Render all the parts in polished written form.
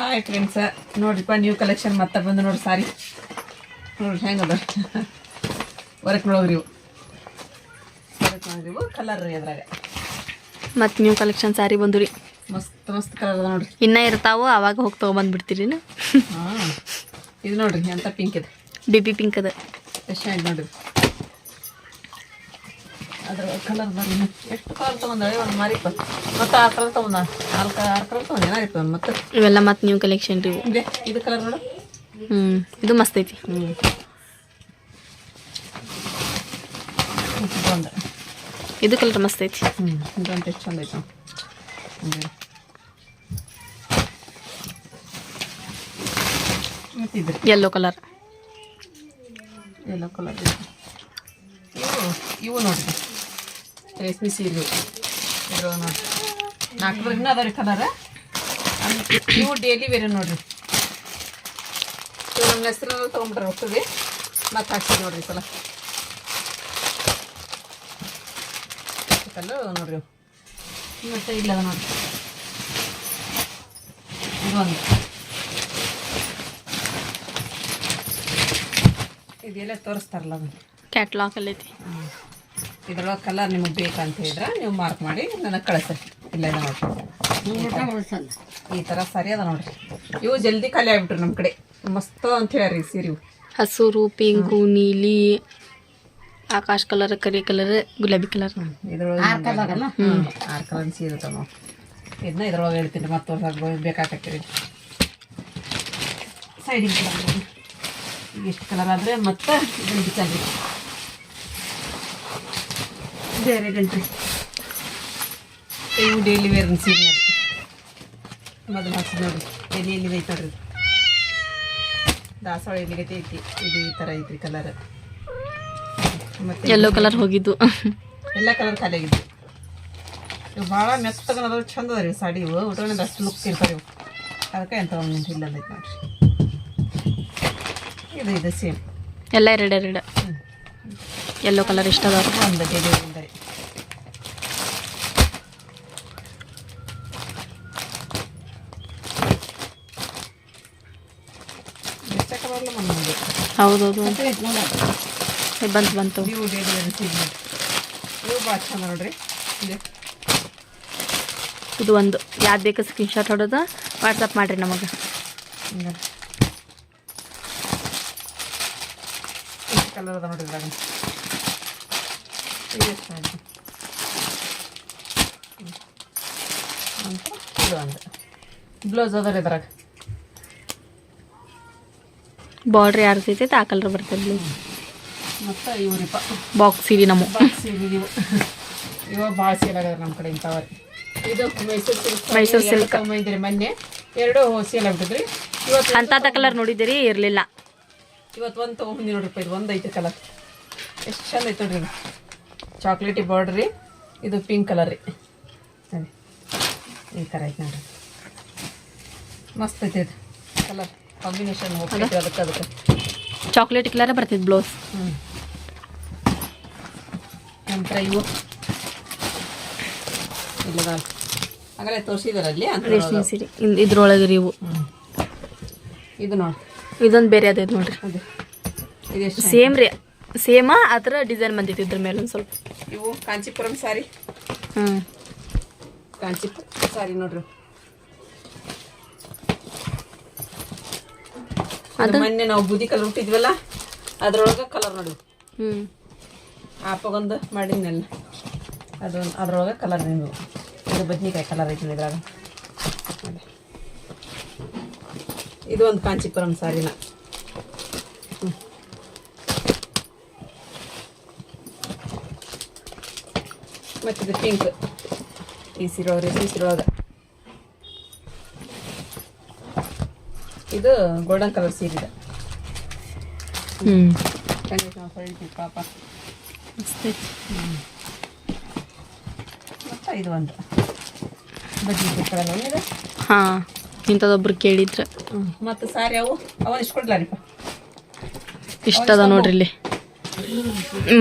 Hi friends, ನೋಡ್ರಿಪ್ಪ new collection ಮತ್ತೆ ಬಂದು ನೋಡಿ ಸಾರಿ ನೋಡ್ರಿ ಹೆಂಗದ ವರ್ಕ್ ನೋಡ್ರಿ ಇವು ಕಲರ್ ರೀ ಅದ್ರಾಗ ಮತ್ತು ನ್ಯೂ ಕಲೆಕ್ಷನ್ ಸಾರಿ ಬಂದು ರೀ. ಮಸ್ತ್ ಮಸ್ತ್ ಕಲರ್ ಅದ ನೋಡ್ರಿ. ಇನ್ನೂ ಇರ್ತಾವು, ಅವಾಗ ಹೋಗಿ ತೊಗೊಂಬಂದ್ಬಿಡ್ತೀರಿ. ಹಾಂ ಇದು ನೋಡ್ರಿ ಎಂಥ ಪಿಂಕ್ ಇದೆ, ಬೇಬಿ ಪಿಂಕ್ ಅದ. ಎಷ್ಟು ಆಯ್ತು ನೋಡ್ರಿ ಅದ್ರ ಕಲರ್ ಬನ್ನಿ. ಎಷ್ಟು ಕಲರ್ ತೊಗೊಂಡಳೆ ಒಂದು ಮಾರಿಪ್ಪ, ಮತ್ತು 6 ಕಲರ್ ತೊಗೊಂಡ 6 ಕಲರ್ ತೊಗೊಂಡು ಏನಾರಿಪ್ಪ. ಮತ್ತು ಇವೆಲ್ಲ ಮತ್ತು ನ್ಯೂ ಕಲೆಕ್ಷನ್ ರೀ. ಇದೆ ಇದು ಕಲರ್ ನೋಡು. ಇದು ಮಸ್ತ್ ಐತಿ. ಇದೊಂದು ಇದು ಕಲರ್ ಮಸ್ತ್ ಐತಿ. ಇದೊಂದು ಎಷ್ಟು ಚಂದ ಐತೆ ಮತ್ತು ಇದು ಯೆಲ್ಲೋ ಕಲರ್. ಯೆಲ್ಲೋ ಕಲರ್ ಇವು ನೋಡ್ರಿ ರೇಷ್ಮೆ ಸೀರೆ ಇರೋ ನೋಡ್ರಿ 4 ಇನ್ನೂ ಅದಾವ ರೀ ಕಲರ್. ಇವು ಡೈಲಿ ಬೇರೆ ನೋಡ್ರಿ. ಇವು ನಮ್ಮ ಹೆಸ್ರನ್ನ ತೊಗೊಂಡ್ರೆ ಹೋಗ್ತದೆ ಮತ್ತೆ ಹಾಕ್ತೀವಿ ನೋಡ್ರಿ ಸಲ ಕಲ್ಲು ನೋಡ್ರಿ. ಮತ್ತು ಇಲ್ಲದ ನೋಡ್ರಿ ಇದೊಂದು ಇದೆಲ್ಲ ತೋರಿಸ್ತಾರಲ್ಲ ಅದು ಕ್ಯಾಟ್ಲಾಗ್ ಅಲ್ಲಿ ಐತಿ. ಇದ್ರೊಳಗೆ ಕಲರ್ ನಿಮಗೆ ಬೇಕಂತ ಹೇಳಿದ್ರೆ ನೀವು ಮಾರ್ಕ್ ಮಾಡಿ ನನಗೆ ಕಳಿಸಿ. ಇಲ್ಲ ಇದೆ ನೋಡ್ರಿ ಈ ಥರ ಸರಿ ಅದ ನೋಡ್ರಿ. ಇವು ಜಲ್ದಿ ಖಾಲಿ ಆಗ್ಬಿಟ್ರಿ ನಮ್ಮ ಕಡೆ. ಮಸ್ತ್ ಅಂತ ಹೇಳ್ರಿ ಸೀರೆ ಇವು. ಹಸಿರು, ಪಿಂಕು, ನೀಲಿ, ಆಕಾಶ್ ಕಲರ್, ಕರಿ ಕಲರ್, ಗುಲಾಬಿ ಕಲರ್. ಇದ್ರೊಳಗೆ 6 ಕಲರ್ ಸೀರೆ ಇರ್ತಾವೆ ನಾವು. ಇದನ್ನ ಇದ್ರೊಳಗೆ ಹೇಳ್ತೀನಿ ಮತ್ತೆ ಬೇಕಾಕತ್ತೀರಿ. ಸೈಡಿಂಗ್ ಕಲರ್ ಈಗ ಎಷ್ಟು ಕಲರ್ ಆದರೆ ಮತ್ತೆ ಇದನ್ನು ಬಿಚ್ಚಲ್ರಿ ಬೇರೆ ಗಂಟ್ರಿ. ಇವು ಡೈಲಿ ವೇರ್ ಸೀರೆನಲ್ಲಿ ಮೊದಲು ಹಾಕ್ಸಿ ನೋಡ್ರಿ. ಎಲ್ಲಿ ಐತೆ ನೋಡ್ರಿ, ದಾಸವಾಳ ಎಲ್ಲಿಗೈತೆ ಐತಿ. ಇದು ಈ ಥರ ಐತ್ರಿ ಕಲರ್. ಮತ್ತು ಯೆಲ್ಲೋ ಕಲರ್ ಹೋಗಿದ್ದು. ಎಲ್ಲ ಕಲರ್ ಖಾಲಿ ಆಗಿದ್ದು. ಇವು ಭಾಳ ಮೆತ್ತಗನದ ಚಂದ ಅದ ರೀ ಸಾಡಿ. ಇವು ಉಟ್ಕೊಂಡಿದ್ದು ಅಷ್ಟು ಲುಕ್ ಇರ್ತಾರೆ ಇವು. ಅದಕ್ಕೆ ಎಂತ ಒಂದು ಇಲ್ಲಂದೈತೆ ನೋಡ್ರಿ. ಇದು ಸೇಮ್ ಎಲ್ಲ ಎರಡು ಯೆಲ್ಲೋ ಕಲರ್ ಇಷ್ಟ ಅದಾವ. ಒಂದು ಡೈಲಿ ಒಂದರೆ ಹೌದೌದು ಬಂತು. ಇವು ಡೈಲಿ ಸೀರೆ ಇವು ಭಾಳ ಚಂದ ನೋಡ್ರಿ. ಇದು ಒಂದು ಯಾವ್ದು ಬೇಕು ಸ್ಕ್ರೀನ್ಶಾಟ್ ಹೊಡೋದು ವಾಟ್ಸಪ್ ಮಾಡಿರಿ ನಮಗೆ. ಎಷ್ಟು ಕಲರ್ ಅದ ನೋಡ್ರಿ ಇದ್ರಾಗ. ಇದು ಎಷ್ಟು ಆಯ್ತು ಅಂತ. ಇದು ಒಂದು ಬ್ಲೌಸ್ ಅದ ರೀ ಇದ್ರಾಗ. ಬಾರ್ಡ್ರ್ ಯಾರ್ದೈತೆ ಆ ಕಲರ್ ಬರ್ತದೆ. ಮತ್ತು ಇವು ರೀಪ ಬಾಕ್ಸ್ ಸೀರೆ ನಮ್ಮ ಸೀರೆ ಇವು ಭಾಳ ಸೇಲ್ ಆಗ್ಯದ ನಮ್ಮ ಕಡೆ ಇಂಥವ್ರಿ. ಇದು ಮೈಸೂರು ಸಿಲ್ಕ್ ತೊಗೊಂಬಂದಿರಿ ಮೊನ್ನೆ. 2 ಸೇಲ್ ಆಗ್ಬಿಟ್ಟಿದ್ರಿ. ಇವತ್ತು ಅಂಥದ್ದು ಕಲರ್ ನೋಡಿದ್ದೀರಿ, ಇರಲಿಲ್ಲ. ಇವತ್ತು ಒಂದು ತೊಗೊಂಬಂದಿ ನೋಡ್ರಿಪ್ಪ. ಇದು ಒಂದು ಐತೆ ಕಲರ್. ಎಷ್ಟು ಚಂದ ಐತೆ ನೋಡ್ರಿ. ಚಾಕ್ಲೇಟಿ ಬಾರ್ಡ್ರ್ ರೀ. ಇದು ಪಿಂಕ್ ಕಲರ್ ರೀ. ಸರಿ ಈ ಥರ ಐತೆ ನೋಡ್ರಿ. ಮಸ್ತ್ ಐತೆ ಇದು ಕಲರ್ ಕಾಂಬಿನೇಷನ್ ಹೋಗ್ತೈತೆ ಅದಕ್ಕೆ ಚಾಕ್ಲೇಟ್ ಕಲರೇ ಬರ್ತಿದ್ದು ಬ್ಲೌಸ್. ನಂತರ ಇವು ಇಲ್ಲದ ಹಾಗಾದ್ರೆ ತೋರಿಸಿದಾರಲ್ಲಿ ರೇಷ್ಮೆ ಸೀರೆ ಇದ್ರೊಳಗೆ ರೀ ಇವು. ಇದು ನೋಡಿ ಇದೊಂದು ಬೇರೆ ಅದೈತೆ ನೋಡ್ರಿ. ಅದೇ ಇದೆಷ್ಟು ಸೇಮ್ ರೀ, ಸೇಮ ಆ ಥರ ಡಿಸೈನ್ ಬಂದಿತ್ತು ಇದ್ರ ಮೇಲೆ ಒಂದು ಸ್ವಲ್ಪ. ಇವು ಕಾಂಚೀಪುರಂ ಸಾರಿ. ಕಾಂಚೀಪುರಂ ಸಾರಿ ನೋಡ್ರಿ. ಅದು ಮೊನ್ನೆ ನಾವು ಬೂದಿ ಕಲರ್ ಹುಟ್ಟಿದ್ವಲ್ಲ ಅದ್ರೊಳಗೆ ಕಲರ್ ನೋಡಿ. ಆಪಗೊಂದು ಮಾಡಿದ್ನೆಲ್ಲ ಅದೊಂದು ಅದ್ರೊಳಗೆ ಕಲರ್. ನೀವು ಇದು ಬದ್ನಿಕಾಯಿ ಕಲರ್ ಐತಿ ಇದ್ರಾಗ. ಇದು ಒಂದು ಕಾಂಚೀಪುರಂ ಸಾರಿನ. ಮತ್ತಿದು ಪಿಂಕ್ ಈ ಸೀರೊಳಗೆ. ಇದು ಗೋಲ್ಡನ್ ಕಲರ್ ಸೀರೆ. ಹೊಳಿತೀವಿ ಪಾಪ. ಮತ್ತು ಇದು ಒಂದು ಬದ್ನಿಕಾಯಿ ಕಲರ್ ಇದೆ. ಹಾಂ, ಇಂಥದ್ದೊಬ್ರು ಕೇಳಿದ್ರೆ. ಮತ್ತು ಸಾರಿ ಅವನು ಇಷ್ಟು ಕೊಡ್ಲಾರಿಪ್ಪ. ಇಷ್ಟ ಅದ ನೋಡ್ರಿ ಇಲ್ಲಿ.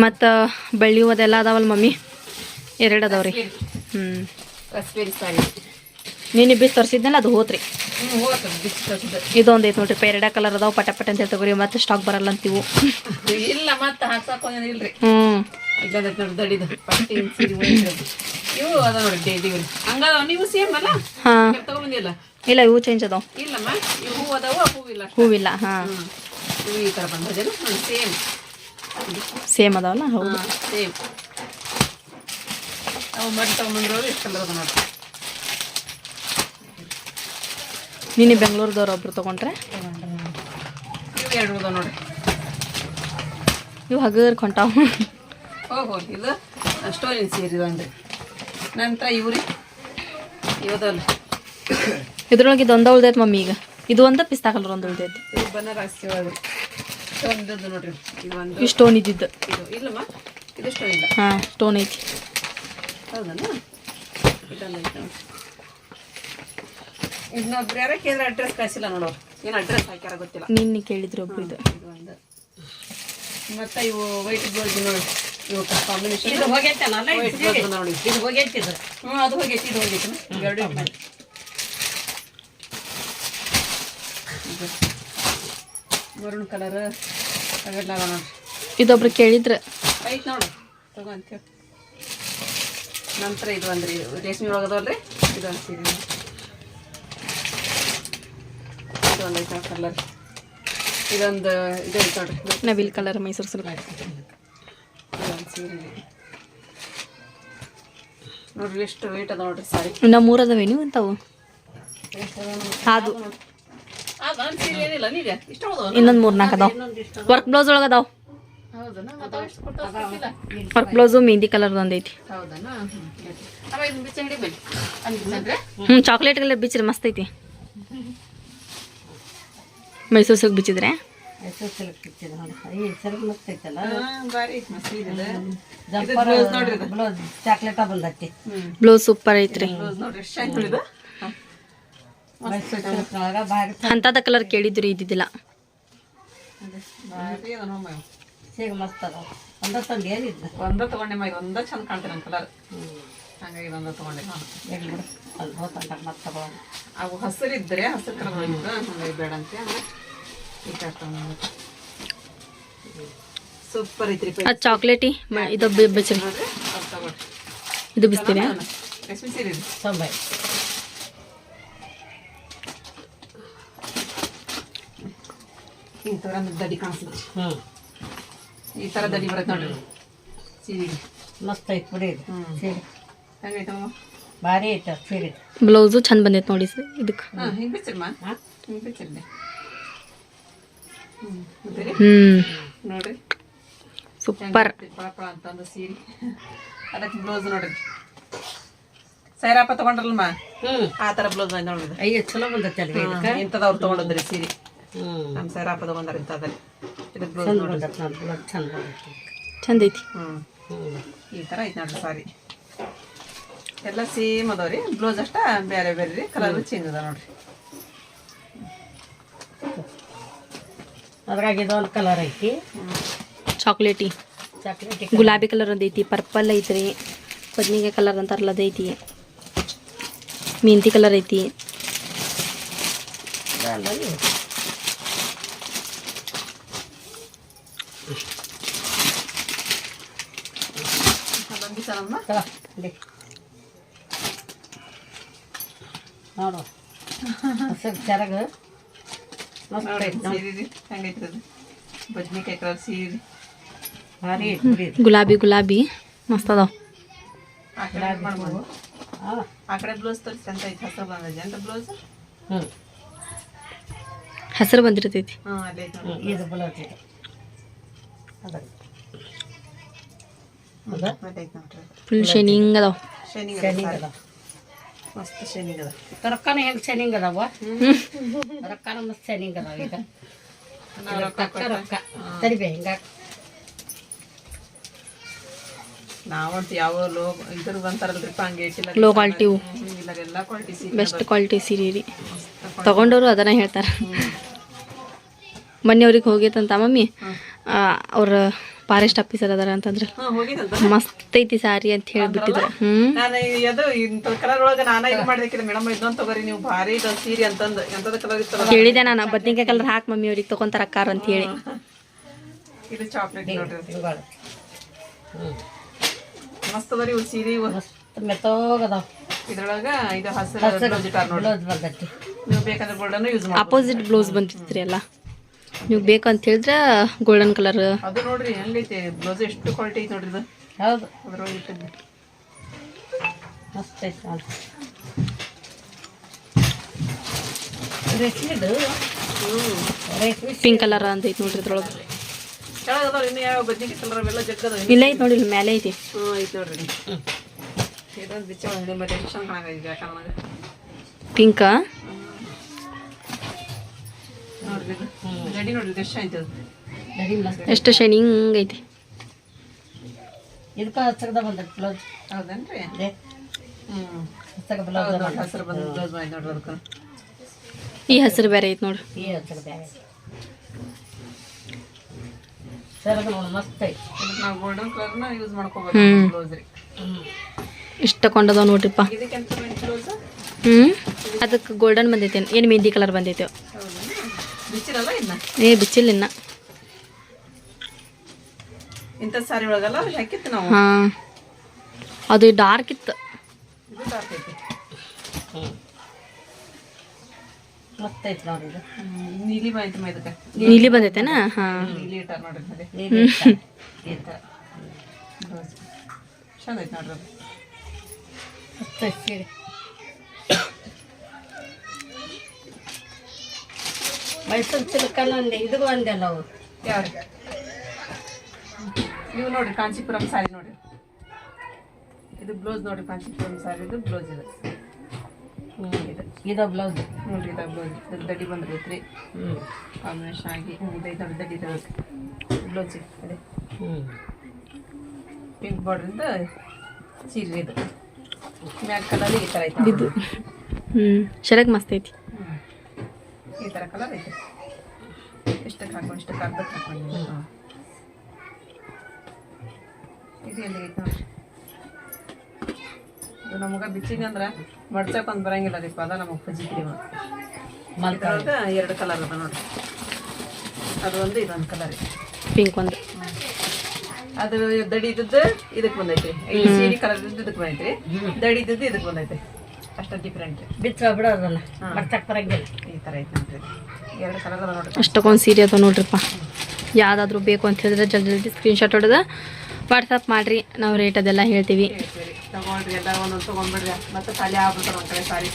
ಮತ್ತು ಬೆಳ್ಳಿ ಅದೆಲ್ಲ ಅದಾವಲ್ಲ ಮಮ್ಮಿ, 2 ಅದಾವ್ರಿ. ರಸ್ಬೇರಿ ಸಾರಿ ನೀನು ಬಿಸಿ ತರಿಸಿದ್ನಲ್ಲ ಅದು ಹೋತ್ರಿ. ಹೋಗ್ತದೆ ಬಿಚ್ಚಿ ತರಿಸಿದ್ದು. ಇದೊಂದು ಐತೆ ನೋಡ್ರಿ ಪೇರಡ ಕಲರ್ ಅದಾವ ಪಟ ಪಟ ಅಂತ ಹೇಳ್ತವ್ರಿ ಮತ್ತೆ ಸ್ಟಾಕ್ ಬರಲ್ಲ ಅಂತೀವು. ಇಲ್ಲ ಮತ್ತೆ ಹಾಕ್ಸಾಕೊಂಡ್ ಇಲ್ರಿ. ಹ್ಞೂ ನೋಡಿ ದಡಿದು ಪಟ್ಟಿ ಸೀರೆ ಒಯ್ದಿರೋದು. ಇವು ಅದ ನೋಡಿ ಡೇಲಿ ಹಂಗದಾವ. ನೀವು ಸೇಮ್ ಅಲ್ಲ? ಹಾಂ ತಗೊಂಬಂದಿಲ್ಲ? ಇಲ್ಲ ಇವು ಚೇಂಜ್ ಅದಾವ. ಇಲ್ಲಮ್ಮ ಇವು ಹೂ ಅದಾವ ಹೂವಿಲ್ಲ. ಹೂವಿಲ್ಲ. ಹಾಂ ಇವು ಈ ಥರ ಬಂದದೇನು ಸೇಮ್ ಸೇಮ್ ಅದಾವಲ್ಲ. ಹೌದು ಸೇಮ್ ಅವು ಮಾಡಿ ತಗೊಂಬಂದ್ರವ್ರು ಎಷ್ಟು ಕಲರ್ ಅದ ನೋಡಿ. ನೀನು ಬೆಂಗಳೂರದವ್ರು ಒಬ್ರು ತೊಗೊಂಡ್ರೆ ಇವು ಎರಡು ಅದಾವ ನೋಡಿ. ಇವು ಹಗರ್ ಕೊಂಟಾವು. ಓಹೋ ಇದು ಸ್ಟೋನಿನ ಸೀರೆ ಒಂದು. ನಂತರ ಇವ್ರಿ ಇವದಲ್ಲ ಇದ್ರೊಳಗೆ ಇದು ಒಂದು ಉಳ್ದೈತೆ ಮಮ್ಮಿ. ಈಗ ಇದು ಒಂದು ಪಿಸ್ತಾ ಕಲರ್ ಒಂದು ಉಳ್ದೈತಿ. ಇವು ಬನಾರಸಿ ಒಳಗೆ ಸ್ಟೋನ್ದು ನೋಡ್ರಿ. ಇದು ಒಂದು ಈ ಸ್ಟೋನ್ ಇದ್ದಿದ್ದು. ಇದು ಇಲ್ಲಮ್ಮ ಇದು ಸ್ಟೋನ್ ಇಲ್ಲ. ಹಾಂ ಸ್ಟೋನ್ ಐತಿ. ಹೌದಲ್ಲ ಇದೊಂದು ಐತೆ ನೋಡಿ. ಇನ್ನೊಬ್ರು ಯಾರ ಕೇಂದ್ರ ಅಡ್ರೆಸ್ ಕಳಿಸಿಲ್ಲ ನೋಡೋರು. ಏನು ಅಡ್ರೆಸ್ ಹಾಕ್ಯಾರ ಗೊತ್ತಿಲ್ಲ. ನಿನ್ನೆ ಕೇಳಿದ್ರು ಒಬ್ರು. ಇದು ಇದು ಒಂದು ಮತ್ತು ಇವು ವೈಟ್ ಗೋಲ್ಡ್ ನೋಡಿ. ಇವು ಕಾಂಬಿನೇಷನ್ ಇದು ಹೋಗೈತಲ್ಲ ವೈಟ್ ಗೋಲ್ಡ್ ನೋಡಿ. ಇದು ಹೋಗೈತಿದ್ರು. ಅದು ಹೋಗೈತಿ ಇದು ಹೋಗೈತಿ ಎರಡು ಮಾಡಿ ಮರೂನ್ ಕಲರ್ ಅವೆಲ್ಲ ನೋಡಿ. ಇದೊಬ್ರು ಕೇಳಿದ್ರು. ಐತೆ ನೋಡಿ ತಗೋ ಅಂತೇಳಿ. ನಂತರ ಇದು ಅಂದ್ರಿ ರೇಷ್ಮೆ ಒಳಗದವಲ್ರಿ ಇದೊಂದು ಸೀರೆ. ಇದೊಂದು ಐತೆ ಕಲರ್. ಇದೊಂದು ಇದು ಐತೆ ನೋಡ್ರಿ ನವಿಲ್ ಕಲರ್ ಮೈಸೂರು ಸಿಲ್ಕ್. ಇದೊಂದು ಸೀರೆ ನೋಡ್ರಿ ಎಷ್ಟು ವೇಟ್ ಅದ ನೋಡ್ರಿ ಸಾರಿ. ಇನ್ನು 3 ಅದಾವೇನು ಅಂತಾವು? ಅದು ಅದೊಂದು ಸೀರೆ ಏನಿಲ್ಲ ನೀಗ ಇಷ್ಟ ಹೌದು. ಇನ್ನೊಂದು 3-4 ಅದಾವ. ವರ್ಕ್ ಬ್ಲೌಸ್ ಒಳಗೆ ಅದಾವ. ಹೌದನ ಅದಷ್ಟು ಕೊಟ್ಟಿಲ್ಲ. ವರ್ಕ್ ಬ್ಲೌಸು ಮೆಹಂದಿ ಕಲರ್ ಒಂದೈತಿ. ಹೌದನ ಅವ ಇದನ್ನ ಬಿಚ್ಚ ಹಿಡಿ ಬನ್ನಿ ಅಂದ್ರೆ ಚಾಕ್ಲೇಟ್ ಕಲರ್ ಬಿಚ್ಚಿರಿ ಮಸ್ತ್ ಐತಿ. ಮೈಸೂರು ಸಿಲ್ಕ್ ಬಿಚ್ಚಿದ್ರೆ ಚಾಕ್ಲೇಟ ಬಂದೈತಿ. ಬ್ಲೌಸ್ ಸೂಪರ್ ಐತ್ರಿ. ಅಂತದ ಕಲರ್ ಕೇಳಿದ್ರಿ ಇದ್ದಿದ್ದಿಲ್ಲ. ಸಿಗ ಮಸ್ತ್ ಅದಾವ. ಒಂದ ತಂದು ಏನಿಲ್ಲ ಒಂದ ತಗೊಂಡೆ ಮೈ ಒಂದ ಚಂದ ಕಾಣ್ತೇನೆ ನನ್ನ ಕಲರ್. ಹಂಗಾಗಿ ಒಂದ ತಗೊಂಡೆ ನಾನು. ಅಲ್ಲಿ ಹೋತಂಡ ಮತ್ತೆ ತಗೊಂಡು ಅವು ಹಸಿರಿದ್ರೆ ಹಸಿರು ಕಲರ್ ಹಂಗಾಗಿ ಬೇಡ ಅಂತ ಸೂಪರ್ ಐತ್ರಿ. ಅದು ಚಾಕ್ಲೇಟಿ ಇದು ಬಿಚ್ಚಿರಿ. ನೋಡ್ರಿ ಅದು ತಗೊಳ್ರಿ. ಇದು ಬಿಚ್ತೀರಿ. ರೇಷ್ಮೆ ಸೀರೆ ಇದು 90. ಈ ಥರ ದಡಿ ಕಾಣಿಸ್ತದೆ. ಈ ಥರ ದಡಿ ಬರುತ್ತೆ ನೋಡ್ರಿ ಸೀರೆ. ಮಸ್ತ್ ಐತಿ ಬಿಡಿ ಇದು ಸೀರೆ. ಹೆಂಗೈತಮ್ಮ? ಭಾರಿ ಐತೆ ಸೀರೆ. ಬ್ಲೌಸು ಚಂದ ಬಂದೈತೆ ನೋಡಿ ಇದಕ್ಕೆ. ಹಾಂ ಹಿಂಗೆ ಬಿಚ್ಚಿರಮ್ಮ. ಹಿಂಗೆ ಬಿಚ್ಚಿರ್ಲಿ. ನೋಡ್ರಿ ಸೂಪರ್. ಪಳ ಅಂತಂದು ಸೀರೆ. ಅದಕ್ಕೆ ಬ್ಲೌಸ್ ನೋಡ್ರಿ ಸೈರಾಪ ತಗೊಂಡ್ರಲ್ಮ ಆ ಥರ ಬ್ಲೌಸ್ ಬಂದು ನೋಡ್ರಿ. ಅಯ್ಯೋ ಚಲೋ ಬಂದೈತಿ ಅಲ್ಲಿಗೆ ಇದಕ್ಕೆ. ಇಂಥದವ್ರು ತಗೊಂಡದ್ರಿ ಸೀರೆ. ನಮ್ಮ ಸೈರಾಪ ತಗೊಂಡಾರ ಇಂಥದ್ದಲ್ಲಿ. ಇದಕ್ಕೆ ಬ್ಲೌಸ್ ಚಂದ ನೋಡ್ರಿ. ಬಂದೈತಿ ನೋಡಿ ಬ್ಲೌಸ್ ಚಂದ ಬಂದೈತಿ. ಚಂದ ಐತಿ. ಈ ಥರ ಐತೆ ನೋಡ್ರಿ ಸಾರಿ. ಎಲ್ಲ ಸೇಮ್ ಅದಾವ್ರಿ. ಬ್ಲೌಸ್ ಅಷ್ಟ ಬೇರೆ ಬೇರೆ ರೀ ಕಲರ್ ಚೇಂಜ್ ಅದ ನೋಡ್ರಿ. ಅದ್ರಾಗ ಇದೊಂದು ಕಲರ್ ಐತಿ ಚಾಕ್ಲೇಟಿ. ಚಾಕ್ಲೇಟ್ ಗುಲಾಬಿ ಕಲರ್ ಒಂದೈತಿ. ಪರ್ಪಲ್ ಐತ್ರಿ. ಬದ್ನಿಕಾಯಿ ಕಲರ್ ಅಂತಾರಲ್ಲ ಅದೈತಿ. ಮೆಹಂದಿ ಕಲರ್ ಐತಿ. ನೋಡು ಹಸಿರು ಚೆರಗ ಮಸ್ತ್ ಐತಿ ನೋಡಿ. ಸೀರೆ ರೀ ಹೆಂಗೈತ್ರಿ ಅದು ಬದ್ನಿಕಾಯಿ ಕಲರ್ ಸೀರೆ. ಭಾರಿ ಐತಿ ಬಿಡಿ ಇದು. ಗುಲಾಬಿ ಗುಲಾಬಿ ಮಸ್ತ್ ಅದಾವ. ಆ ಕಡೆ ಮಾಡ್ಬೋದು. ಆ ಕಡೆ ಬ್ಲೌಸ್ ತೋರಿಸಿ ಅಂತ ಐತೆ ಹಸಿರು ಬಂದೈತೆ ಅಂತ ಬ್ಲೌಸ್. ಹಸಿರು ಬಂದಿರ್ತೈತಿ. ಹಾಂ ಅಲ್ಲೇ ಐತೆ ನೋಡಿ. ಇದು ಬ್ಲೌಸ್ ಇದೆ ಅದ ಮತ್ತೆ ಐತೆ ನೋಡ್ರಿ. ಫುಲ್ ಶೈನಿಂಗ್ ಅದಾವ. ಶೈನಿಂಗ್ ಶೈನಿಂಗ್ ಅದ ಅದ. ಮಸ್ತ್ ಶೈನಿಂಗ್ ಅದ. ರೊಕ್ಕನ ಹೆಂಗೆ ಶೈನಿಂಗ್ ಅದಾವ. ರೊಕ್ಕನ ಮಸ್ತ್ ಶೈನಿಂಗ್ ಅದಾವ. ಈಗ ರೊಕ್ಕ ತರಿಬೇ ಹಿಂಗ ನಾವಂತೂ ಯಾವ ಲೋ ಇದ್ರ ಬಂತಾರಲ್ರಿ ಹಂಗೆ ಇಟ್ಟಿಲ್ಲ. ಲೋ ಕ್ವಾಲಿಟಿವು ಇಲ್ಲ ಎಲ್ಲ ಕ್ವಾಲಿಟಿ ಸೀರೆ ಬೆಸ್ಟ್ ಕ್ವಾಲಿಟಿ ಸೀರೆ ರೀ. ತಗೊಂಡವರು ಅದನ್ನ ಹೇಳ್ತಾರೆ. ಮೊನ್ನೆ ಅವ್ರಿಗೆ ಹೋಗೈತಂತ ಮಮ್ಮಿ ಅವ್ರ ಫಾರೆಸ್ಟ್ ಆಫೀಸರ್ ಅದಾರ ಅಂತಂದ್ರೆ ಹೋಗಿದಂತ ಮಸ್ತ್ ಐತಿ ಸಾರಿ ಅಂತ ಹೇಳ್ಬಿಟ್ಟಿದ್ರು ನಾನು ಅದು ಇಂಥ ಕಲರ್ ಒಳಗೆ ನಾನ ಇದು ಮಾಡಿದಕ್ಕಿಲ್ಲ ಮೇಡಮ್ ಇದೊಂದು ತಗೋರಿ ನೀವು ಭಾರಿ ಇದು ಸೀರೆ ಅಂತಂದು ಎಂಥದ ಕಲರ್ ಇತ್ತಲ್ಲ ಹೇಳಿದೆ ನಾನು ಬದ್ನಿಕಾಯಿ ಕಲರ್ ಹಾಕಿ ಮಮ್ಮಿ ಅವ್ರಿಗೆ ತಗೊಂತಾರ ಅಕ್ಕಾರ ಅಂತ ಹೇಳಿ. ಇದು ಚಾಕ್ಲೇಟ್ ನೋಡ್ರಿ ಹಿಂಗಳು ಮಸ್ತ್ ಅದ ರೀ ಇವು ಸೀರೆ ಇವು ಮಸ್ತ್ ಮೆತ್ತೋಗದಾವ. ಇದ್ರೊಳಗ ಇದು ಹಸಿರು ಬ್ಲೌಸ್ ಇಟ್ಟಾರ ನೋಡ್ರಿ. ಬ್ಲೌಸ್ ಬರ್ತೈತಿ. ನೀವು ಬೇಕಂದ್ರೆ ಗೋಲ್ಡನ್ ಯೂಸ್ ಮಾಡಿ. ಅಪೋಸಿಟ್ ಬ್ಲೌಸ್ ಬಂದಿತ್ರಿ ಎಲ್ಲ. ನೀವು ಬೇಕಂತ ಹೇಳಿದ್ರೆ ಗೋಲ್ಡನ್ ಕಲರ್ ಅದು ನೋಡ್ರಿ ಹೆಂಗೈತಿ ಬ್ಲೌಸ್ ಎಷ್ಟು ಕ್ವಾಲಿಟಿ ಐತಿ ನೋಡ್ರಿ ಇದು. ಹೌದು ಅದ್ರೊಳಗೆ ಇಟ್ಟಿದ್ದು ಮಸ್ತ್ ಐತಿ ನೋಡ್ರಿ. ರೇಷ್ಮೆದು ರೇಷ್ಮೆ ಪಿಂಕ್ ಕಲರ್ ಅಂತ ಐತಿ ನೋಡ್ರಿ ಇದ್ರೊಳಗೆ. ಕೆಳಗೆ ಅದಾವ ಇನ್ನು ಯಾವ ಬದ್ನಿಕಾಯಿ ಕಲರ್ ಅವೆಲ್ಲ ಜಗ್ಗದ. ಇಲ್ಲ ಐತಿ ನೋಡಿ ಇಲ್ಲಿ ಮೇಲೆ ಐತಿ. ಐತಿ ನೋಡ್ರಿ ಇದೊಂದು ಬಿಚ್ಚ ಒಂದು ಮತ್ತೆ ಎಷ್ಟು ಚಂದ ಕಾಣಾಗೈತಿ ಯಾಕಂದ್ರೆ ಪಿಂಕ ನೋಡ್ರಿ ಇದು ಜಡಿ ನೋಡ್ರಿ ಎಷ್ಟು ಐತಿ ಅದು. ನಡಿ ಮಸ್ತ್. ಎಷ್ಟು ಶೈನಿಂಗ್ ಐತಿ. ಇದಕ್ಕೆ ಹಚ್ಚರದ ಬಂದೈತಿ ಬ್ಲೌಸ್. ಹೌದೇನ್ರಿ ಅದೇ ಹಚ್ಚಗ ಬ್ಲೌಸ್ ಹೌದು ನೋಡ್ರಿ ಹಸಿರು ಬಂದು ಬ್ಲೌಸ್ ಮಾಡಿ ನೋಡ್ರಿ ಅದಕ್ಕೆ. ಈ ಹಸಿರು ಬೇರೆ ಐತಿ ನೋಡ್ರಿ. ಈ ಹಚ್ಚಗ ಬ್ಯಾರೆ ಸರಗ ನೋಡಿ ಮಸ್ತ್ ಐತಿ. ಇದಕ್ಕೆ ನಾವು ಗೋಲ್ಡನ್ ಕಲರ್ನ ಯೂಸ್ ಮಾಡ್ಕೋಬೋದು ಬ್ಲೌಸ್ ರೀ. ಇಷ್ಟ ಕೊಂಡದವ ನೋಡ್ರಿಪ್ಪ. ಇದಕ್ಕೆ ಎಂತ ಬ್ಲೌಸ್ ಅದಕ್ಕೆ ಗೋಲ್ಡನ್ ಬಂದೈತೆ ಏನು ಮೆಹಂದಿ ಕಲರ್ ಬಂದೈತೆ. ಬಿಚ್ಚಿರಲ್ಲ ಇನ್ನ ಬಿಚ್ಚಿಲ್ಲ ಇನ್ನ. ಇಂಥ ಸಾರಿ ಒಳಗಲ್ಲ ಹಾಕಿತ್ತು ನಾವು. ಹಾಂ ಅದು ಡಾರ್ಕ್ ಇತ್ತು. ಇದು ಡಾರ್ಕ್ ಐತಿ. ಮಸ್ತ್ ಐತಿ ನೋಡಿ ಇದು. ನೀಲಿ ಬಂದೈತಿ ಇದಕ್ಕೆ. ನೀಲಿ ಬಂದೈತೆನಾ. ಹಾಂ ನೀಲಿ ಇಟ್ಟಾರ ನೋಡ್ರಿ ಅದೇ ನೀಲಿ ಇಟ್ಟ. ಈ ಥರ ಬ್ಲೌಸ್ ಚಂದ ಐತಿ ನೋಡ್ರಿ ಅದು. ಮಸ್ತ್ ಐತಿ ಸೀರೆ. ಮೈಸೂರು ಸಿಲ್ಕಲ್ಲಿ ಒಂದೇ ಇದು ಒಂದೇ ಅಲ್ಲ ಅವು. ಯಾವ್ರಿ ನೀವು ನೋಡ್ರಿ ಕಾಂಚೀಪುರಂ ಸಾರಿ ನೋಡ್ರಿ. ಇದು ಬ್ಲೌಸ್ ನೋಡ್ರಿ ಕಾಂಚೀಪುರಂ ಸಾರಿ ಇದು ಬ್ಲೌಸ್ ಇದು. ಇದು ಬ್ಲೌಸ್ ನೋಡ್ರಿ ಇದು ಬ್ಲೌಸ್ ಇದು ದಡಿ ಬಂದಿರೈತ್ರಿ. ಕಾಂಬಿನೇಷನ್ ಆಗಿ ಇದೈತೆ ನೋಡ್ರಿ ದಡಿ ಬ್ಲೌಸ್ ಅದೇ ಪಿಂಕ್ ಬಾರ್ಡ್ರಿಂದ ಸೀರೆ ಇದು ಮ್ಯಾಕ್ ಕಲರ್ ಈ ಥರ ಐತೆ ಇದು ಶರಗ್ ಮಸ್ತ್ ಐತಿ. ಈ ಥರ ಕಲರ್ ಐತೆ. ಇಷ್ಟಕ್ಕೆ ಹಾಕೊಂಡು ಇಷ್ಟಕ್ಕೆ ಅರ್ಧಕ್ಕೆ ಹಾಕೊಂಡು ಇದು ಎಲ್ಲಿ ಐತೆ ನೋಡ್ರಿ. ಇದು ನಮಗೆ ಬಿಚ್ಚಿನಿ ಅಂದ್ರೆ ಮಡ್ಸಕ್ಕೆ ಒಂದು ಬರಂಗಿಲ್ಲ ರೀ ಅದ ನಮಗೆ ಫಜಿತ್ರಿ ಇದ್ರೊಳಗೆ ಎರಡು ಕಲರ್ ಅದ ನೋಡ್ರಿ. ಅದು ಒಂದು ಇದೊಂದು ಕಲರ್ ಪಿಂಕ್ ಒಂದು. ಅದು ದಡಿ ಇದ್ದದ್ದು ಇದಕ್ಕೆ ಬಂದೈತಿ. ಸೀರೆ ಕಲರ್ ಇದ್ದು ಇದಕ್ಕೆ ಬಂದೈತ್ರಿ. ದಡಿ ಇದ್ದದ್ದು ಇದಕ್ಕೆ ಬಂದೈತಿ. ಅಷ್ಟ ಡಿಫ್ರೆಂಟ್ ಬಿಚ್ಚ ಬಿಡೋದಲ್ಲ ಮಡ್ಸಕ್ಕೆ ಬರಂಗಿಲ್ಲ. ಈ ಥರ ಐತೆ ನೋಡ್ರಿ. ಎರಡು ಕಲರ್ ಅದ ನೋಡ್ರಿ. ಅಷ್ಟಕ್ಕೊಂದು ಸೀರೆ ಅದ ನೋಡ್ರಿಪ್ಪ. ಯಾವುದಾದ್ರೂ ಬೇಕು ಅಂತ ಹೇಳಿದ್ರೆ ಜಲ್ದಿ ಸ್ಕ್ರೀನ್ಶಾಟ್ ಹೊಡೆದು ವಾಟ್ಸಪ್ ಮಾಡಿರಿ. ನಾವು ರೇಟ್ ಅದೆಲ್ಲ ಹೇಳ್ತೀವಿ. ತಗೊಳ್ರಿ ಎಲ್ಲ ಒಂದೊಂದು ತೊಗೊಂಡ್ಬಿಡ್ರಿ ಮತ್ತೆ ಖಾಲಿ ಆಗ್ಬಿಡ್ತಾರೆ ಒಂದು ಕಡೆ ಸಾರಿ.